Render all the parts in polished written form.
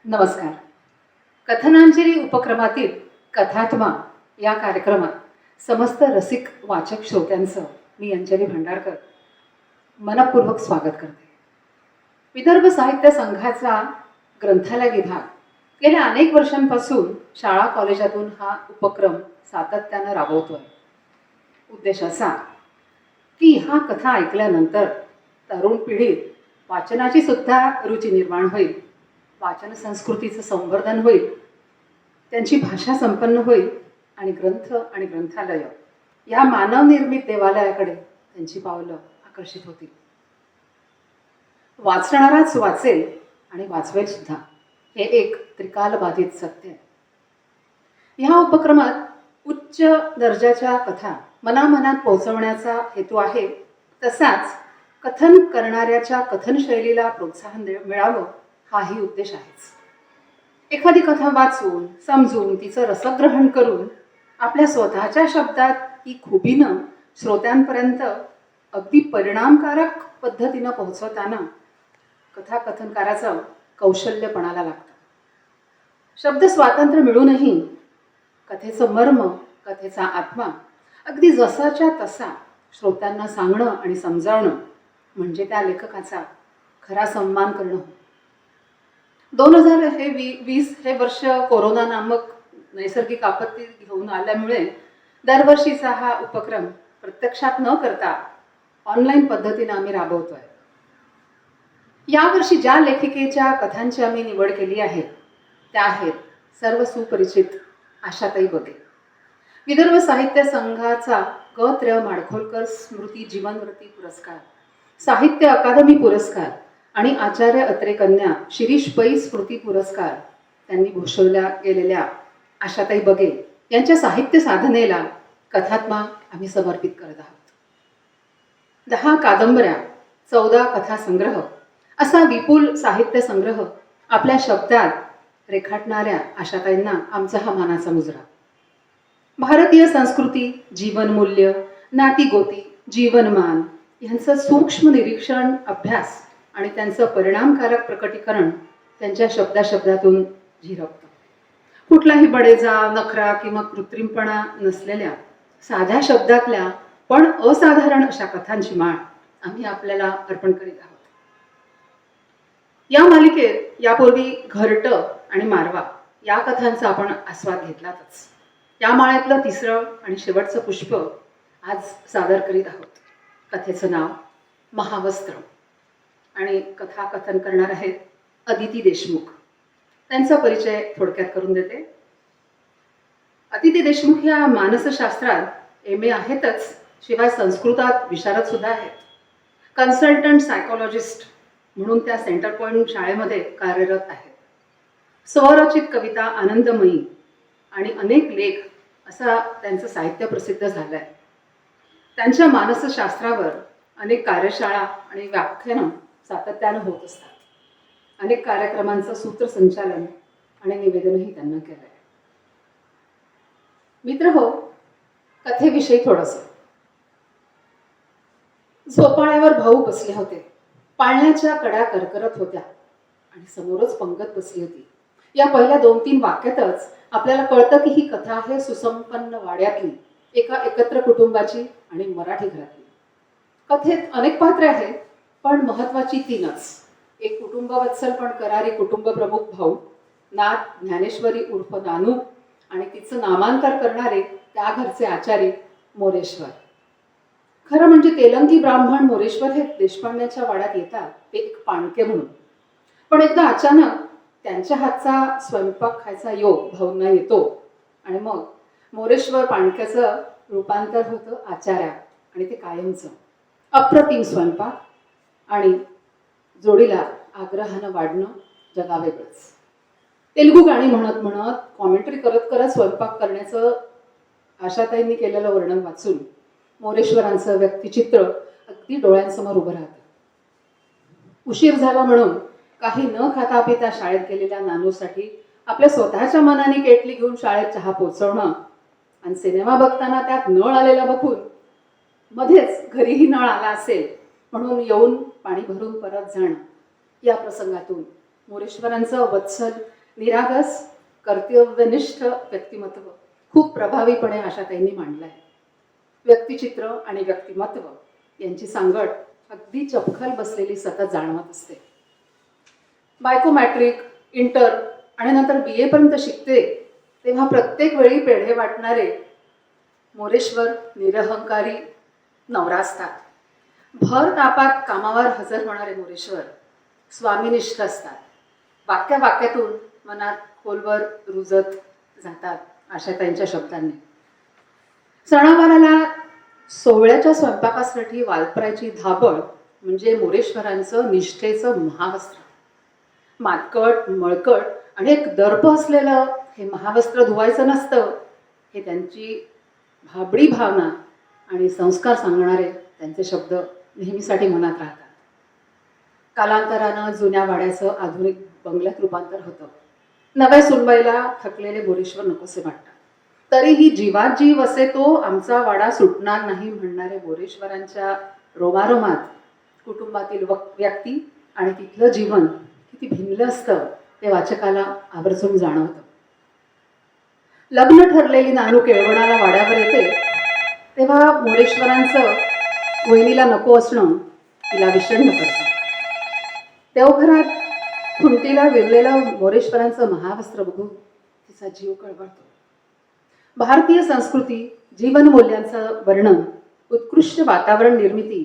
नमस्कार. कथनांजली उपक्रमातील कथात्मा या कार्यक्रमात समस्त रसिक वाचक श्रोत्यांचं मी अंजली भंडारकर मनपूर्वक स्वागत करते. विदर्भ साहित्य संघाचा ग्रंथालय विभाग गेल्या अनेक वर्षांपासून शाळा कॉलेजातून हा उपक्रम सातत्यानं राबवतोय. उद्देश असा की ह्या कथा ऐकल्यानंतर तरुण पिढीत वाचनाची सुद्धा रुची निर्माण होईल, वाचन संस्कृतीचं संवर्धन होईल, त्यांची भाषा संपन्न होईल आणि ग्रंथ आणि ग्रंथालय या मानवनिर्मित देवालयाकडे त्यांची पावलं आकर्षित होतील. वाचणाराच वाचेल आणि वाचवेल सुद्धा, हे एक त्रिकालबाधित सत्य आहे. ह्या उपक्रमात उच्च दर्जाच्या कथा मनामनात पोहोचवण्याचा हेतू आहे. तसाच कथन करणाऱ्याच्या कथन शैलीला प्रोत्साहन मिळावं हाही उद्देश आहेच. एखादी कथा वाचून समजून तिचं रसग्रहण करून आपल्या स्वतःच्या शब्दात ती खुबीनं श्रोत्यांपर्यंत अगदी परिणामकारक पद्धतीनं पोहोचवताना कथाकथनकाराचं कौशल्य पणाला लागतं. शब्द स्वातंत्र्य मिळूनही कथेचं मर्म, कथेचा आत्मा अगदी जसाच्या तसा श्रोत्यांना सांगणं आणि समजावणं म्हणजे त्या लेखकाचा खरा सन्मान करणं. 2020 हे वर्ष कोरोना नामक नैसर्गिक आपत्ती घेऊन आल्यामुळे दरवर्षीचा हा उपक्रम प्रत्यक्षात न करता ऑनलाईन पद्धतीने आम्ही राबवतोय. यावर्षी ज्या लेखिकेच्या कथांची आम्ही निवड केली आहे त्या आहेत सर्व सुपरिचित आशाताई बगे. विदर्भ साहित्य संघाचा ग.त्र. माडखोलकर स्मृती जीवनवृत्ती पुरस्कार, साहित्य अकादमी पुरस्कार आणि आचार्य अत्रे कन्या शिरीष पै स्मृती पुरस्कार त्यांनी घोषवल्या गेलेल्या आशाताई बगे यांच्या साहित्य साधनेला कथात्मा आम्ही समर्पित करत आहोत. 10 कादंबऱ्या, 14 कथासंग्रह असा विपुल साहित्य संग्रह आपल्या शब्दात रेखाटणाऱ्या आशाताईंना आमचा हा मानाचा मुजरा. भारतीय संस्कृती, जीवनमूल्य, नातीगोती, जीवनमान यांचं सूक्ष्म निरीक्षण, अभ्यास आणि त्यांचं परिणामकारक प्रकटीकरण त्यांच्या शब्दातून झिरपतं. कुठलाही बडेजाव, नखरा किंवा कृत्रिमपणा नसलेल्या साध्या शब्दातल्या पण असाधारण अशा कथांची माळ आम्ही आपल्याला अर्पण करीत आहोत. या मालिकेत यापूर्वी घरटं आणि मारवा या कथांचा आपण आस्वाद घेतलाच. या माळ्यातलं तिसरं आणि शेवटचं पुष्प आज सादर करीत आहोत. कथेचं नाव महावस्त्र आणि कथाकथन करणार आहेत अदिती देशमुख. त्यांचा परिचय थोडक्यात करून देते. अदिती देशमुख या मानसशास्त्रात MA आहेतच, शिवाय संस्कृतात विशारद सुद्धा आहेत. कन्सल्टंट सायकोलॉजिस्ट म्हणून त्या सेंटर पॉइंट शाळेमध्ये कार्यरत आहेत. स्वरचित कविता आनंदमयी आणि अनेक लेख असा त्यांचं साहित्य प्रसिद्ध झालं आहे. त्यांच्या मानसशास्त्रावर अनेक कार्यशाळा आणि व्याख्यानं सातत्यानं होत असतात. अनेक कार्यक्रमांचं सूत्रसंचालन आणि निवेदनही त्यांना केलं आहे. मित्र हो, कथेविषयी थोडंसं. झोपाळ्यावर भाऊ बसले होते. पाळण्याच्या कडा करकरत होत्या आणि समोरच पंगत बसली होती. या पहिल्या 2-3 वाक्यातच आपल्याला कळतं की ही कथा आहे सुसंपन्न वाड्यातली एका एकत्र कुटुंबाची आणि मराठी घरातली. कथेत अनेक पात्रे आहेत पण महत्वाची 3च. एक कुटुंबवत्सल पण करारी कुटुंब प्रमुख भाऊ, नात ज्ञानेश्वरी उर्फ नानू आणि तिचं नामांतर करणारे त्या घरचे आचारी मोरेश्वर. खरं म्हणजे तेलंगी ब्राह्मण मोरेश्वर हे देशपांड्याच्या वाड्यात येतात ते एक पाणके म्हणून. पण एकदा अचानक त्यांच्या हातचा स्वयंपाक खायचा योग भाऊंना येतो आणि मग मोरेश्वर पाणक्याचं रूपांतर होतं आचार्या आणि ते कायमचं. अप्रतिम स्वयंपाक आणि जोडीला आग्रहानं वाढणं जगावेगळंच. तेलुगू गाणी म्हणत म्हणत कॉमेंट्री करत करत स्वयंपाक करण्याचं आशाताईंनी केलेलं वर्णन वाचून मोरेश्वरांचं व्यक्तिचित्र अगदी डोळ्यांसमोर उभं राहतं. उशीर झाला म्हणून काही न खाता पिता शाळेत गेलेल्या नानूसाठी आपल्या स्वतःच्या मनाने केटली घेऊन शाळेत चहा पोचवणं आणि सिनेमा बघताना त्यात नळ आलेला बघून मध्येच घरीही नळ आला असेल म्हणून येऊन पाणी भरून परत जाणं, या प्रसंगातून मोरेश्वरांचं वत्सल निरागस कर्तव्यनिष्ठ व्यक्तिमत्व खूप प्रभावीपणे आशाताईंनी मांडलं आहे. व्यक्तिचित्र आणि व्यक्तिमत्व यांची सांगड अगदी चपखल बसलेली सतत जाणवत असते. बायको मॅट्रिक, इंटर आणि नंतर BA पर्यंत शिकते तेव्हा प्रत्येक वेळी पेढे वाटणारे मोरेश्वर निरहंकारी नवरा असतात. भर तापात कामावर हजर होणारे मोरेश्वर स्वामीनिष्ठ असतात. वाक्यातून मनात खोलवर रुजत जातात आशाताईंच्या शब्दांनी. सणावाराला सोहळ्याच्या स्वयंपाकासाठी वापरायची धाबळ म्हणजे मोरेश्वरांचं निष्ठेचं महावस्त्र. मातकट, मळकट आणि एक दर्प असलेलं हे महावस्त्र धुवायचं नसतं, हे त्यांची भाबडी भावना आणि संस्कार सांगणारे त्यांचे शब्द नेहमीसाठी मनात राहतात. कालांतरानं जुन्या वाड्याचं आधुनिक बंगल्यात रूपांतर होतं. नव्या सुनबाईला थकलेले मोरेश्वर नकोसे वाटतात. तरीही जीवात जीव असे तो आमचा वाडा सुटणार नाही म्हणणारे मोरेश्वरांच्या रोमारोमात कुटुंबातील व्यक्ती आणि तिथलं जीवन किती भिनलं असतं ते वाचकाला आवर्जून जाणवतं. लग्न ठरलेली नानू केळवणाला वाड्यावर येते तेव्हा मोरेश्वरांचं वहिनीला नको असणं तिला विषण्ण करतं. देवघरात खुंटीला विरलेलं मोरेश्वरांचं महावस्त्र बघून तिचा जीव कळवळतो. भारतीय संस्कृती, जीवनमूल्यांचं वर्णन, उत्कृष्ट वातावरण निर्मिती,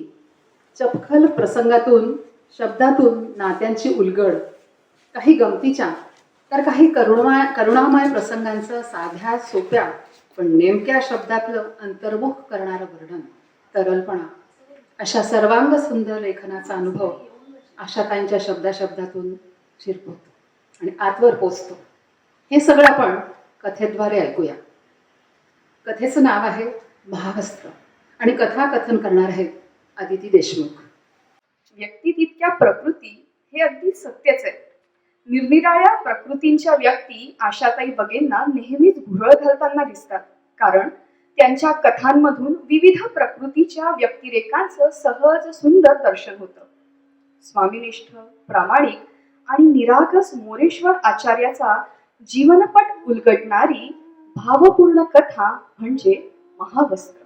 चपखल प्रसंगातून, शब्दातून नात्यांची उलगड, काही गमतीच्या तर काही करुणामय प्रसंगांचं साध्या सोप्या पण नेमक्या शब्दातलं अंतर्मुख करणारं वर्णन, तरलपणा, अशा सर्वांग सुंदर लेखनाचा अनुभव आशाताईंच्या शब्दातून शिरपवतो आणि आतवर पोचतो. हे सगळं आपण कथेद्वारे ऐकूया. कथेचं नाव आहे महावस्त्र आणि कथाकथन करणार आहेत अदिती देशमुख. व्यक्ती तितक्या प्रकृती हे अगदी सत्यच आहे. निरनिराळ्या प्रकृतींच्या व्यक्ती आशाताई बगेंना नेहमीच भुरळ घालताना दिसतात, कारण त्यांच्या कथांमधून विविध प्रकृतीच्या व्यक्तिरेखांचं सहज सुंदर दर्शन होतं. स्वामीनिष्ठ, प्रामाणिक आणि निरागस मोरेश्वर आचार्याचा जीवनपट उलगडणारी भावपूर्ण कथा म्हणजे महावस्त्र.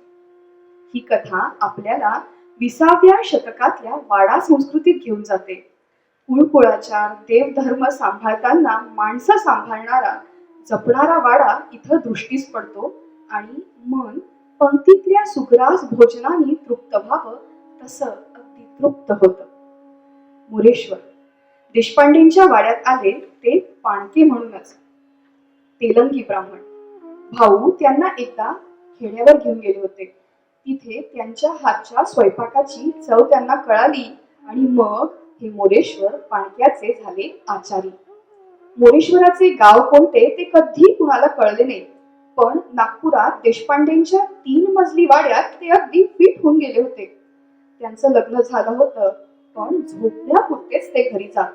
ही कथा आपल्याला 20व्या शतकातल्या वाडा संस्कृतीत घेऊन जाते. कुळकुळाचार, देवधर्म सांभाळताना माणसं सांभाळणारा, जपणारा वाडा इथं दृष्टीस पडतो आणि मन पंक्तीतल्या सुग्रास भोजनाने तृप्त व्हावं तसं अगदी तृप्त होतं. मोरेश्वर देशपांडेंच्या वाड्यात आले ते पाणके म्हणूनच. तेलंगी ब्राह्मण भाऊ त्यांना एकदा खेड्यावर घेऊन गेले होते. तिथे त्यांच्या हातच्या स्वयंपाकाची चव त्यांना कळाली आणि मग हे मोरेश्वर पाणक्याचे झाले आचारी. मोरेश्वराचे गाव कोणते ते कधी कुणाला कळले नाही, पण नागपुरात देशपांडेंच्या 3 मजली वाड्यात ते अगदी फिट होऊन गेले होते. त्यांचं लग्न झालं होतं, पण झोपण्यापुरतेच ते घरी जात.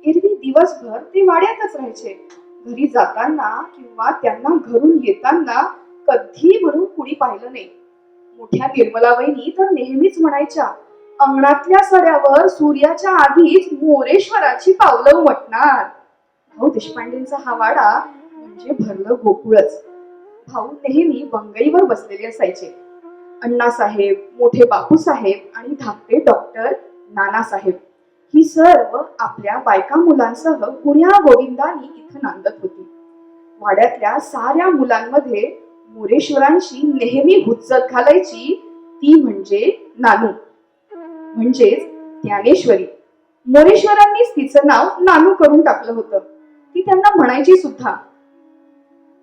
एरवी दिवसभर ते वाड्यातच राहायचे. घरी जाताना किंवा त्यांना घरून येताना कधी म्हणून कुणी पाहिलं नाही. मोठ्या निर्मला वहिनी तर नेहमीच म्हणायच्या, अंगणातल्या सड्यावर सूर्याच्या आधीच मोरेश्वराची पावलं उमटणार. भाऊ देशपांडेंचा हा वाडा म्हणजे भरलं गोकुळच. भाऊ नेहमी बंगईवर बसलेले असायचे. अण्णासाहेब, मोठे बापूसाहेब आणि धाकटे डॉक्टर नानासाहेब ही सर्व आपल्या बायका मुलांसह गुण्या गोविंदानी इथं नांदत होती. वाड्यातल्या साऱ्या मुलांमध्ये मोरेश्वरांची नेहमी हुज्जत घालायची ती म्हणजे नानू, म्हणजेच ज्ञानेश्वरी. मोरेश्वरांनीच तिचं नाव नानू करून टाकलं होतं. ती त्यांना म्हणायची सुद्धा,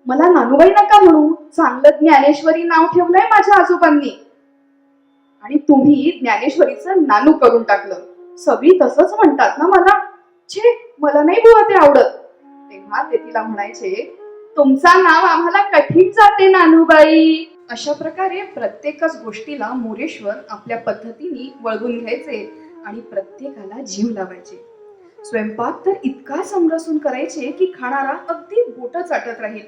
मला नानूबाई नका म्हणू, चांगलं ज्ञानेश्वरी नाव ठेवलंय माझ्या आजोबांनी आणि तुम्ही ज्ञानेश्वरीचं नानू करून टाकलं. सगळी तसंच म्हणतात ना मला. छे, मला नाही बुवा ते आवडत. तेव्हा ते तिला म्हणायचे, तुमचं नाव आम्हाला कठीण जाते नानूबाई. अशा प्रकारे प्रत्येकच गोष्टीला मोरेश्वर आपल्या पद्धतीने वळवून घ्यायचे आणि प्रत्येकाला जीव लावायचे. स्वयंपाक तर इतका समरसून करायचे की खाणारा अगदी बोट चाटत राहील.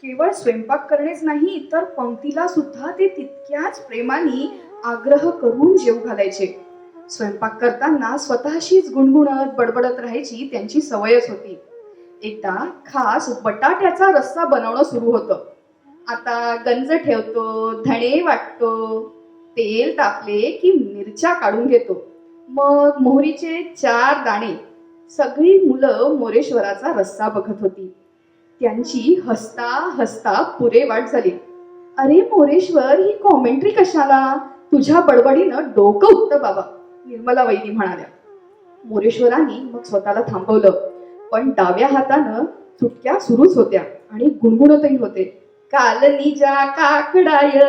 केवळ स्वयंपाक करणेच नाही तर पंक्तीला सुद्धा ते तितक्याच प्रेमाने आग्रह करून जेव घालायचे. स्वयंपाक करताना स्वतःशीच गुणगुणत बडबडत राहायची त्यांची सवयच होती. एकदा खास बटाट्याचा रस्सा बनवणं सुरू होतं. आता गंज ठेवतो, धणे वाटतो, तेल तापले की मिरच्या काढून घेतो, मग मोहरीचे 4 दाणे. सगळी मुलं मोरेश्वराचा रस्सा बघत होती. त्यांची हसता हसता पुरे वाट झाली. अरे मोरेश्वर, ही कॉमेंट्री कशाला? तुझ्या बडबडीनं डोकं उठतं बाबा, निर्मला वहिनी म्हणाल्या. मोरेश्वरांनी मग स्वतःला थांबवलं, पण डाव्या हातानं चुटक्या सुरूच होत्या आणि गुणगुणतही होते. कालनीजा काकडाय,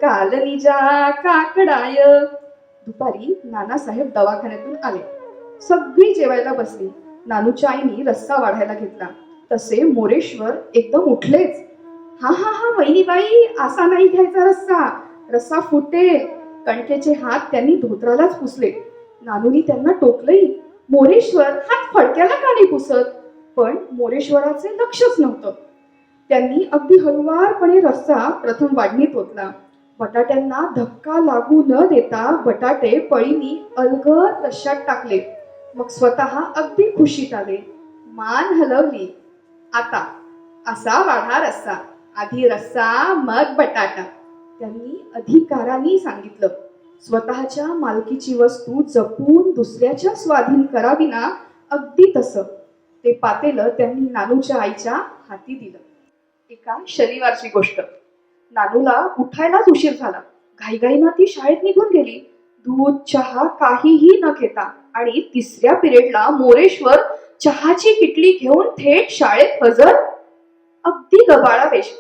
कालनीजा काकडाय. दुपारी नानासाहेब दवाखान्यातून आले. सगळी जेवायला बसली. नानूच्या आईनी रस्सा वाढायला घेतला. तसे मोरेश्वर एकदम उठलेच. हा हा हा वहिनीबाई, असा नाही घ्यायचा रस्सा, रस्सा फुटेल. कणकेचे हात त्यांनी धोत्रालाच पुसले. नानूनी त्यांना टोकलंही, मोरेश्वर हात फडक्याला का नाही पुसत? पण मोरेश्वराचे लक्षच नव्हतं. त्यांनी अगदी हळुवारपणे रस्सा प्रथम वाढणीत ओतला. बटाट्यांना धक्का लागू न देता बटाटे पळीनी अलगद रश्श्यात टाकले. मग स्वतः अगदी खुशीत आले. मान हलवली. आता असा वाढा रस्सा, आधी रस्सा मग बटाटा, त्यांनी अधिकाराने सांगितलं. स्वतःच्या मालकीची वस्तू जपून दुसऱ्याच्या स्वाधीन करावी ना, अगदी तसं. ते पातेलं त्यांनी नानूच्या आईच्या हाती दिलं. एका शनिवारची गोष्ट. नानूला उठायलाच उशीर झाला. घाईघाईनं ती शाळेत निघून गेली. दूध चहा काहीही न घेता. आणि तिसऱ्या पिरियडला मोरेश्वर चहाची किटली घेऊन थेट शाळेत हजर. अगदी गबाळा वेश,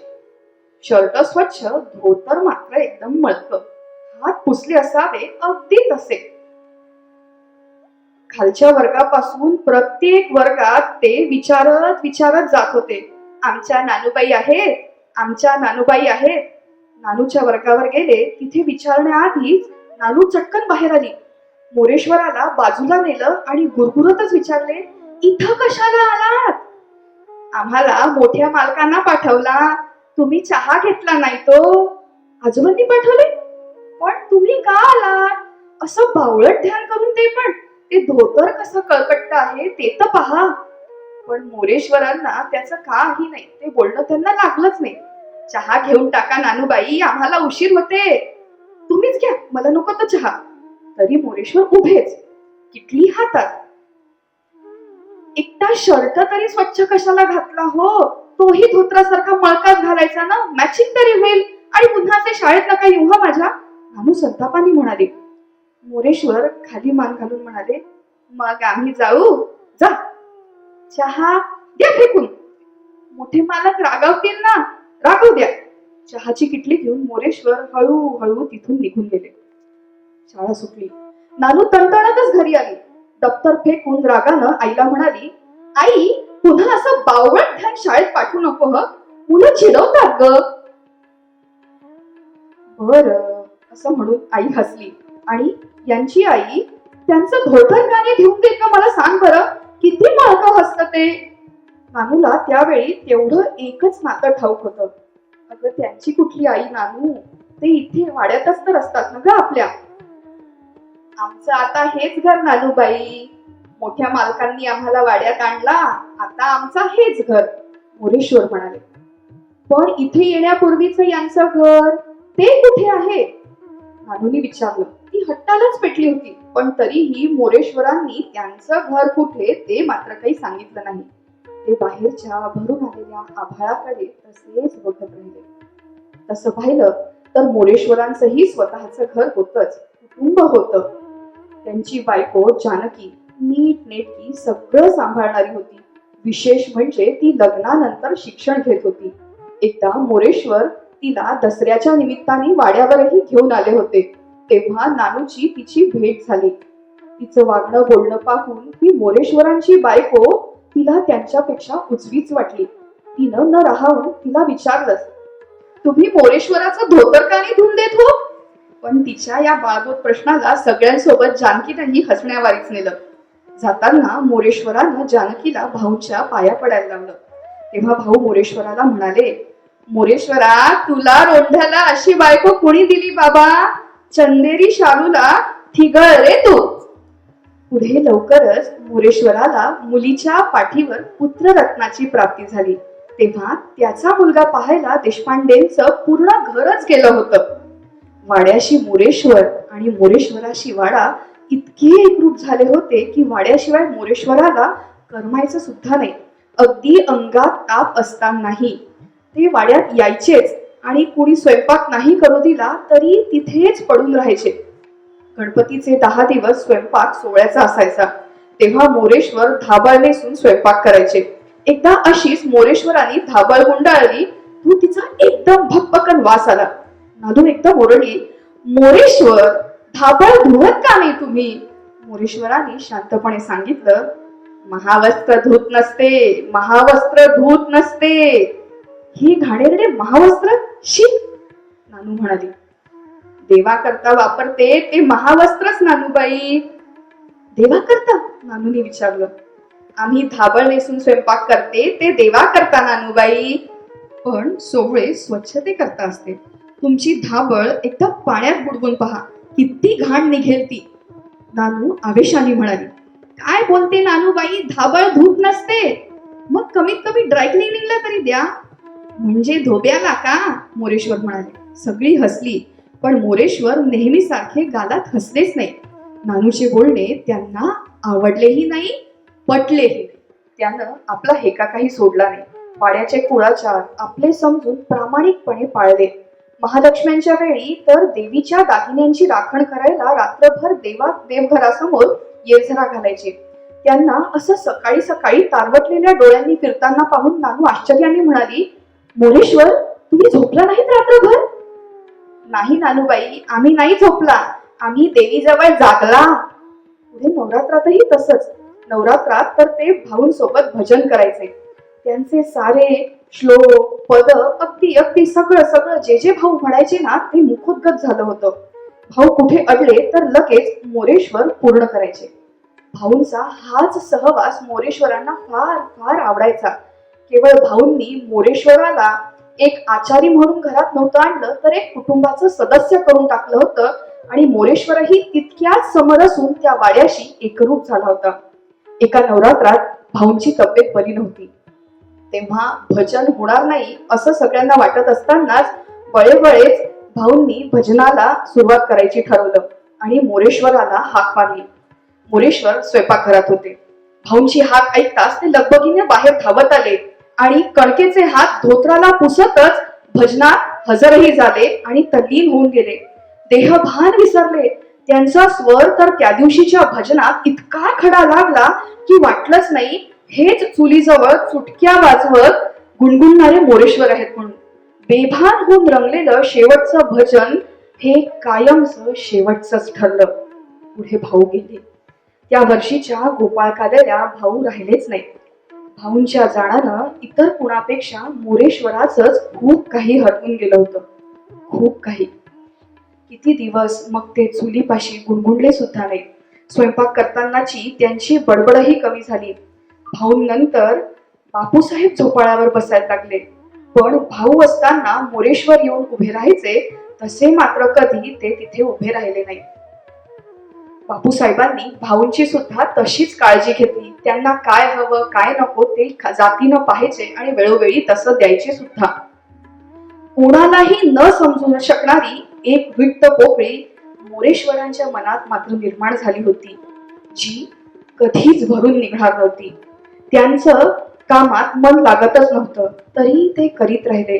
शर्ट स्वच्छ, धोतर मात्र एकदम मळकं, हात पुसले असावे अगदी तसे. खालच्या वर्गापासून प्रत्येक वर्गात ते विचारत विचारत जात होते, आमच्या नानूबाई आहेत, आमच्या नानूबाई आहेत. नानूच्या वर्गावर गेले. तिथे विचारण्याआधीच नानू चटकन बाहेर आली. मोरेश्वराला बाजूला नेलं आणि गुरगुरतच विचारले, इथं कशाला आलात? आम्हाला मोठ्या मालकांना पाठवला, तुम्ही चहा घेतला नाही तो. आजोबांनी पाठवले? पण तुम्ही का आलात? असं बावळट ध्यान करून ते धोतर कसं कळकट्ट आहे ते तर पहा. पण मोरेश्वरांना त्याचं काही नाही, ते बोलणं त्यांना लागलंच नाही. चहा घेऊन टाका नानूबाई, आम्हाला उशीर होते. तुम्हीच घ्या, मला नको तो चहा. तरी मोरेश्वर उभेच, किटली हातात. एकटा शर्ट तरी स्वच्छ कशाला घातला हो? तोही धोत्रासारखा मळकाच घालायचा ना, मॅचिंग तरी होईल. आणि पुन्हा ते शाळेत नका येऊ हा माझ्या. नानू संतापाने म्हणाले. मोरेश्वर खाली मान घालून म्हणाले, मग आम्ही जाऊ. जा, चहा द्या फेकून. मोठे मालक रागावतील ना, रागवू द्या. चहाची किटली घेऊन मोरेश्वर हळूहळू तिथून निघून गेले. शाळा सुटली. नानू तणतणतच घरी आली. दप्तर फेकून रागानं आईला म्हणाली, आई, पुन्हा असं बावळट ध्यान शाळेत पाठवू नको ह, मुलं चिडवतात ग. बर, असं म्हणून आई हसली. आणि यांची आई त्यांचं धोतर का नाही ठेवून देत का मला सांग बरं, किती मळकं हसतं ते. नानूला त्यावेळी तेवढं एकच नातं ठाऊक होतं. अगं त्यांची कुठली आई नानू, ते इथे वाड्यातच तर असतात ना ग आपल्या. आमचं आता हेच घर नानूबाई, मोठ्या मालकांनी आम्हाला वाड्यात आणला, आता आमचं हेच घर, मोरेश्वर म्हणाले. पण इथे येण्यापूर्वीच यांचं घर ते कुठे आहे? नानूनी विचारलं. ती हट्टालाच पेटली होती, पण तरीही मोरेश्वरांनी त्यांचं घर कुठे ते मात्र काही सांगितलं नाही. ते बाहेरच्या भरून आलेल्या आभाळाकडे तसेच बघत राहिले. तसं पाहिलं तर मोरेश्वरांचंही स्वतःचं घर होतच, कुटुंब होतं. त्यांची बायको जानकी नीट नेटकी सगळं सांभाळणारी होती. विशेष म्हणजे ती लग्नानंतर शिक्षण घेत होती. एकदा मोरेश्वर तिला दसऱ्याच्या निमित्ताने वाड्यावरही घेऊन आले होते. तेव्हा नानूची तिची भेट झाली. तिचं वागणं बोलणं पाहून ही मोरेश्वरांची बायको तिला त्यांच्यापेक्षा उजवीच वाटली. तिनं न राहावून तिला विचारलंच, तुम्ही मोरेश्वराचं धोतर का नाही धुवून देत हो? पण तिच्या या बाळगोत प्रश्नाला सगळ्यांसोबत जानकीनंही हसण्यावारीच नेलं. जाताना मोरेश्वरानं जानकीला भाऊच्या पाया पडायला लावलं. तेव्हा भाऊ मोरेश्वराला म्हणाले, मोरेश्वरा, तुला रोंढ्याला अशी बायको कोणी दिली बाबा? चंदेरी शालूला थिगळ रे तू. पुढे लवकरच मोरेश्वराला मुलीच्या पाठीवर पुत्ररत्नाची प्राप्ती झाली. तेव्हा त्याचा मुलगा पाहायला देशपांडेंचं पूर्ण घरच गेलं होतं. वाड्याशी मोरेश्वर आणि मोरेश्वराशी वाडा इतके एकरूप झाले होते की वाड्याशिवाय मोरेश्वराला करमायचं सुद्धा नाही. अगदी अंगात ताप असतानाही ते वाड्यात यायचेच आणि कुणी स्वयंपाक नाही करू दिला तरी तिथेच पडून राहायचे. गणपतीचे 10 दिवस स्वयंपाक सोहळ्याचा असायचा. तेव्हा मोरेश्वर धाबळ नेसून स्वयंपाक करायचे. एकदा अशीच मोरेश्वराने धाबळ गुंडाळली तो तिचा एकदम भक्कन वास आला. नादू एकदम ओरडली, मोरेश्वर, धाबळ धुवत का नाही तुम्ही? मोरेश्वराने शांतपणे सांगितलं, महावस्त्र धूत नसते, महावस्त्र धूत नसते. हे घाणेरडे महावस्त्र, शी. नानू म्हणाली, देवा करता वापरते ते महावस्त्रच नानूबाई. देवा करता? नानूने विचारलं. आम्ही धाबळ नेसून स्वयंपाक करते ते देवा करता नानूबाई. पण सोवळे स्वच्छते करता असते. तुमची धाबळ एकदा पाण्यात बुडवून पहा, किती घाण निघेल ती. नानू आवेशाने म्हणाली, काय बोलते नानूबाई, धाबळ धूत नसते. मग कमीत कमी ड्रायक्लिनिंगला तरी द्या. म्हणजे धोब्याला का? मोरेश्वर म्हणाले. सगळी हसली, पण मोरेश्वर नेहमीसारखे गालात हसलेच नाही. नानूचे बोलणे त्यांना आवडलेही नाही, पटलेही नाही. त्यानं आपला हेका काही सोडला नाही. वाड्याचे कुळाचार आपले समजून प्रामाणिकपणे पाळले. महालक्ष्म्यांच्या वेळी तर देवीच्या दागिन्यांची राखण करायला रात्रभर देवघरासमोर येरझरा घालायचे. त्यांना असं सकाळी सकाळी तारवटलेल्या डोळ्यांनी फिरताना पाहून नानू आश्चर्याने म्हणाली, मोरेश्वर, तुम्ही झोपला नाहीत रात्रभर? नाही नानूबाई, आम्ही नाही झोपला, आम्ही देवीजवळ जागला. पुढे नवरात्रातही तसंच. नवरात्रात तर ते भाऊंसोबत भजन करायचे. त्यांचे सारे श्लोक, पद, अगदी अगदी सगळं सगळं जे जे भाऊ म्हणायचे ना ते मुखोद्गत झालं होतं. भाऊ कुठे अडले तर लगेच मोरेश्वर पूर्ण करायचे. भाऊंचा हाच सहवास मोरेश्वरांना फार फार आवडायचा. केवळ भाऊंनी मोरेश्वराला एक आचारी म्हणून घरात नव्हतं आणलं तर एक कुटुंबाचं सदस्य करून टाकलं होतं आणि मोरेश्वरही तितक्याच समरसून त्या वाड्याशी एकरूप झाला होता. एका नवरात्रात भाऊंची तब्येत बरी नव्हती. तेव्हा भजन होणार नाही असं सगळ्यांना वाटत असतानाच बळेबळेच भाऊंनी भजनाला सुरुवात करायची ठरवलं आणि मोरेश्वराला हाक मारली. मोरेश्वर स्वयंपाकघरात होते. भाऊंची हाक ऐकताच ते लगबगीने बाहेर धावत आले आणि कणकेचे हात धोत्राला पुसतच भजनात हजरही झाले आणि तल्लीन होऊन गेले. देहभान विसरले. त्यांचा स्वर तर त्या दिवशीच्या भजनात इतका खडा लागला की वाटलंच नाही हेच चुलीजवळ चुटक्या वाजवत गुणगुणणारे मोरेश्वर आहेत म्हणून. बेभान होऊन रंगलेलं शेवटचं भजन हे कायमचं शेवटचंच ठरलं. पुढे भाऊ गेले. त्या वर्षीच्या गोपाळकाल्याला भाऊ राहिलेच नाही. भाऊंच्या जाण्यानं इतर कुणापेक्षा मोरेश्वराचंच खूप काही हरवून गेलं होतं. खूप काही. किती दिवस मग ते चुलीपाशी गुणगुणले सुद्धा नाही. स्वयंपाक करतानाची त्यांची बडबडही कमी झाली. भाऊंनंतर बापूसाहेब झोपाळ्यावर बसायला लागले. पण भाऊ असताना मोरेश्वर येऊन उभे राहायचे तसे मात्र कधी ते तिथे उभे राहिले नाही. बापूसाहेबांनी भाऊंची सुद्धा तशीच काळजी घेतली. त्यांना काय हवं काय नको ते जातीनं पाहायचे आणि वेळोवेळी तसं द्यायचे सुद्धा. कोणालाही न समजू शकणारी एक विट्ट पोकळी मोरेश्वरांच्या मनात मात्र निर्माण झाली होती, जी कधीच भरून निघणार नव्हती. त्यांचं कामात मन लागतच नव्हतं तरी ते करीत राहिले.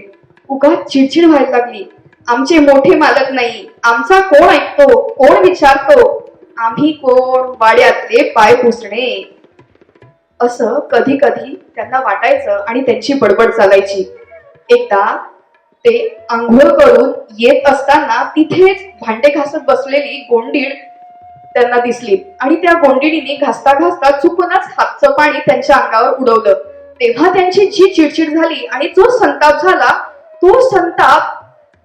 उगाच चिडचिड व्हायला लागली. आमचे मोठे मालक नाही, आमचा कोण ऐकतो, कोण विचारतो, आम्ही कोण, वाड्यातले पाय पुसणे, असं कधी कधी त्यांना वाटायचं आणि त्यांची बडबड चालायची. एकदा ते आंघोळ करून येत असताना तिथेच भांडे घासत बसलेली गोंडीड त्यांना दिसली आणि त्या गोंडिडीने घासता घासता चुकूनच हातचं पाणी त्यांच्या अंगावर उडवलं. तेव्हा त्यांची जी चिडचिड झाली आणि जो संताप झाला तो संताप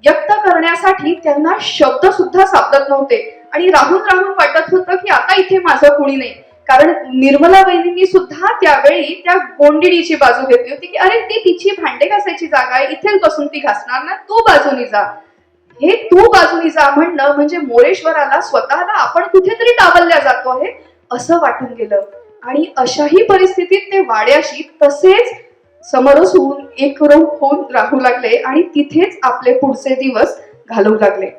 व्यक्त करण्यासाठी त्यांना शब्द सुद्धा सापडत नव्हते आणि राहून राहून वाटत होतं की आता इथे माझं कुणी नाही. कारण निर्मला वहिनींनी सुद्धा त्यावेळी त्या गोंडिडीची बाजू घेतली होती की अरे ती तिची भांडे घासायची जागा आहे, इथेच बसून ती घासणार ना, तू बाजूनी जा. हे तू बाजूनी जा म्हणणं म्हणजे मोरेश्वराला स्वतःला आपण कुठेतरी डावलल्या जातो आहे असं वाटून गेलं. आणि अशाही परिस्थितीत ते वाड्याशी तसेच समरसून एकरूप होऊन राहू लागले आणि तिथेच आपले पुढचे दिवस घालवू लागले.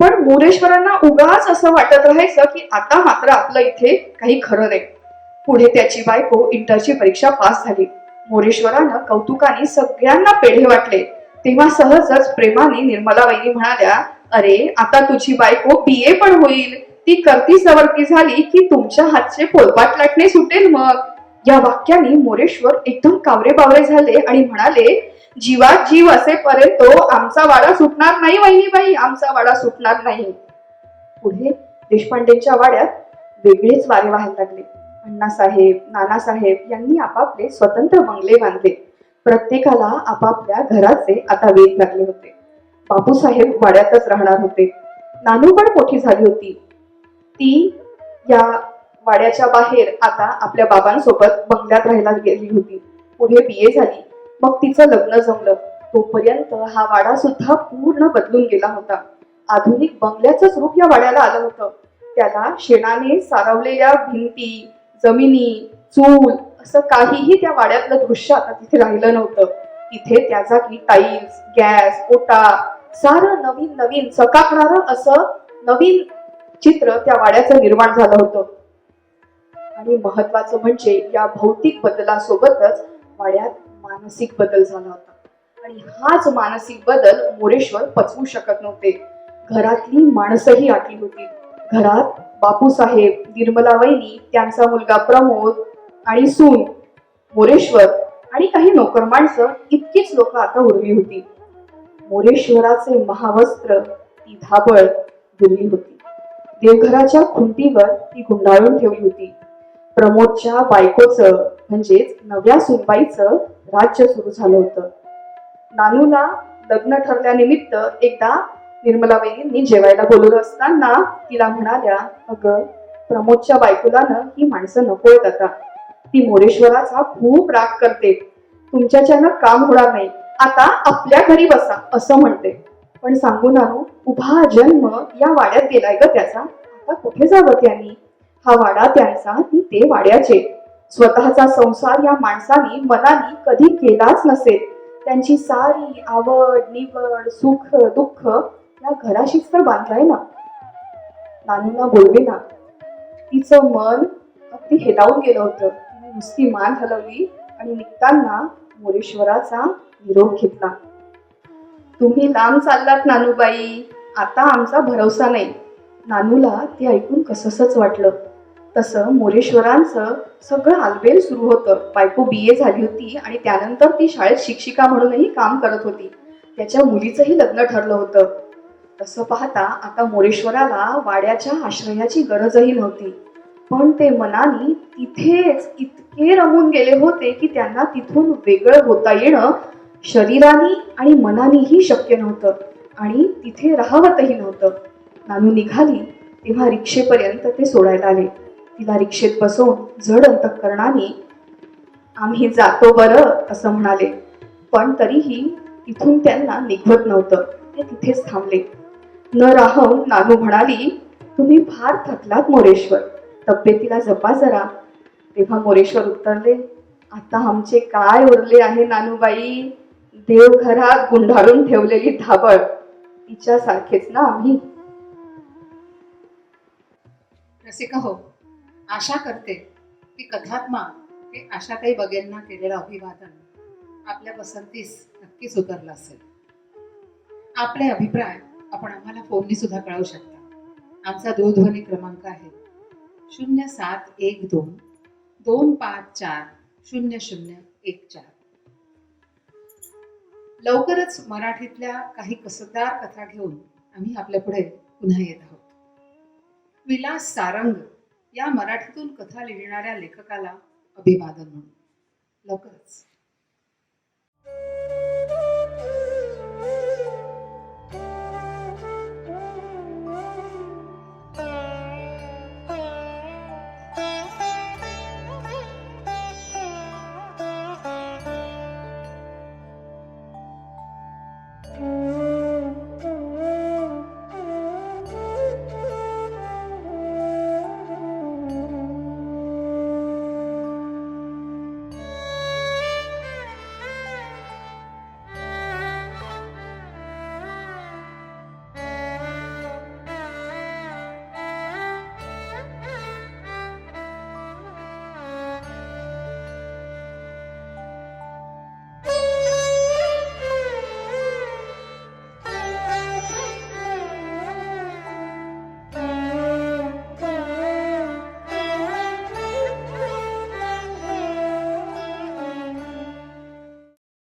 पण मोरेश्वरांना उगाच असं वाटत राहायचं की आता मात्र आपलं इथे काही खरं नाही. पुढे त्याची बायको इंटरची परीक्षा पास झाली. मोरेश्वरानं कौतुकाने सगळ्यांना पेढे वाटले. तेव्हा सहजच प्रेमाने निर्मला वहिनी म्हणाल्या, अरे आता तुझी बायको BA पण होईल. ती करती सवरती झाली की तुमच्या हातचे पोळपाट लाटणे सुटेल मग. या वाक्याने मोरेश्वर एकदम कावरे बावरे झाले आणि म्हणाले, जीवात जीव असेपर्यंत आमचा वाडा सुटणार नाही वहिनीबाई, आमचा वाडा सुटणार नाही. पुढे देशपांडेंच्या वाड्यात वेगळेच वारे व्हायला लागले. अण्णासाहेब, नानासाहेब यांनी आपापले स्वतंत्र बंगले बांधले. प्रत्येकाला आपापल्या घराचे आता वेध लागले होते. बापूसाहेब वाड्यातच राहणार होते. नानू पण मोठी झाली होती. ती या वाड्याच्या बाहेर आता आपल्या बाबांसोबत बंगल्यात राहायला गेली होती. पुढे BA झाली. मग तिचं लग्न जमलं. तोपर्यंत हा वाडा सुद्धा पूर्ण बदलून गेला होता. आधुनिक बंगल्याचंच रूप या वाड्याला आलं होतं. त्याला शेणाने सारवलेल्या भिंती, जमिनी, चूल असं काहीही त्या वाड्यातलं दृश्य आता तिथे राहिलं नव्हतं. तिथे त्या जागी टाईल्स, गॅस, ओटा, सारं नवीन नवीन चकाकणारं असं नवीन चित्र त्या वाड्याचं निर्माण झालं होतं. आणि महत्वाचं म्हणजे या भौतिक बदलासोबतच वाड्यात मानसिक बदल झाला होता. आणि हाच मानसिक बदल मोरेश्वर पचवू शकत नव्हते. घरातली माणसंही आटली होती. घरात बापूसाहेब, निर्मला वहिनी, त्यांचा मुलगा प्रमोद आणि सून, मोरेश्वर आणि काही नोकर माणसं इतकीच लोक आता उरली होती. मोरेश्वराचे महावस्त्र ती धाबळ दिली होती. देवघराच्या खुंटीवर ती गुंडाळून ठेवली होती. प्रमोदच्या बायकोचं म्हणजेच नव्या सुनबाईचं राज्य सुरू झालं होतं. नानूला लग्न ठरल्यानिमित्त एकदा निर्मला वहिनींनी जेवायला बोलवलं असताना तिला म्हणाल्या, अगं प्रमोदच्या बायकोला ही माणसं नकोयत आता. ती मोरेश्वराचा खूप राग करते. तुमच्याच्यानं काम होणार नाही. आता आपल्या घरी बसा असं म्हणते. पण सांगू नानू, उभा जन्म या वाड्यात गेलाय ग त्याचा. आता कुठे जावं त्यांनी? हा वाडा त्यांचा, ते वाड्याचे. स्वतःचा संसार या माणसाने मनाने कधी केलाच नसेल. त्यांची सारी आवड निवड सुख दुःख या घराशीच तर बांधलाय ना. नानूला बोलवेना. तिचं मन अगदी हेलावून गेलं होतं. तिने नुसती मान हलवली आणि निघताना मोरेश्वराचा निरोप घेतला. तुम्ही लांब चाललात नानूबाई, आता आमचा भरवसा नाही. नानूला ते ऐकून कसंच वाटलं. तसं मोरेश्वरांचं सगळं आलबेल सुरू होतं. बायको BA झाली होती आणि त्यानंतर ती शाळेत शिक्षिका म्हणूनही काम करत होती. त्याच्या मुलीचंही लग्न ठरलं होतं. तसं पाहता आता मोरेश्वराला वाड्याच्या आश्रयाची गरजही नव्हती. पण ते मनाने तिथेच इतके रमून गेले होते की त्यांना तिथून वेगळं होता येणं शरीराने आणि मनानेही शक्य नव्हतं आणि तिथे राहावतही नव्हतं. नानू निघाली तेव्हा रिक्षेपर्यंत ते सोडायला आले. तिला रिक्षेत बसवून जड अंतःकरणाने आम्ही जातो बरं असं म्हणाले. पण तरीही तिथून त्यांना निघवत नव्हतं. ते तिथेच थांबले. न राहून नानू म्हणाली, तुम्ही फार थकलात मोरेश्वर, तब्येतीला जपा जरा. तेव्हा मोरेश्वर उत्तरले, आता आमचे काय उरले आहे नानूबाई, देवघरात गुंडाळून ठेवलेली धाबळ, तिच्यासारखेच ना आम्ही. रसिका हो, आशा करते की कथात्मा हे आशाताई बघेंना केलेलं अभिवादन आपल्या पसंतीस नक्कीच उतरलं असेल. आपले अभिप्राय आपण आम्हाला फोननी सुद्धा कळवू शकता. आमचा दूरध्वनी क्रमांक आहे 0712-254-0014. लवकरच मराठीतल्या काही कसदार कथा घेऊन आम्ही आपल्या पुढे पुन्हा येत आहोत. विलास सारंग या मराठीतून कथा लिहिणाऱ्या लेखकाला अभिवादन म्हणून. लवकरच.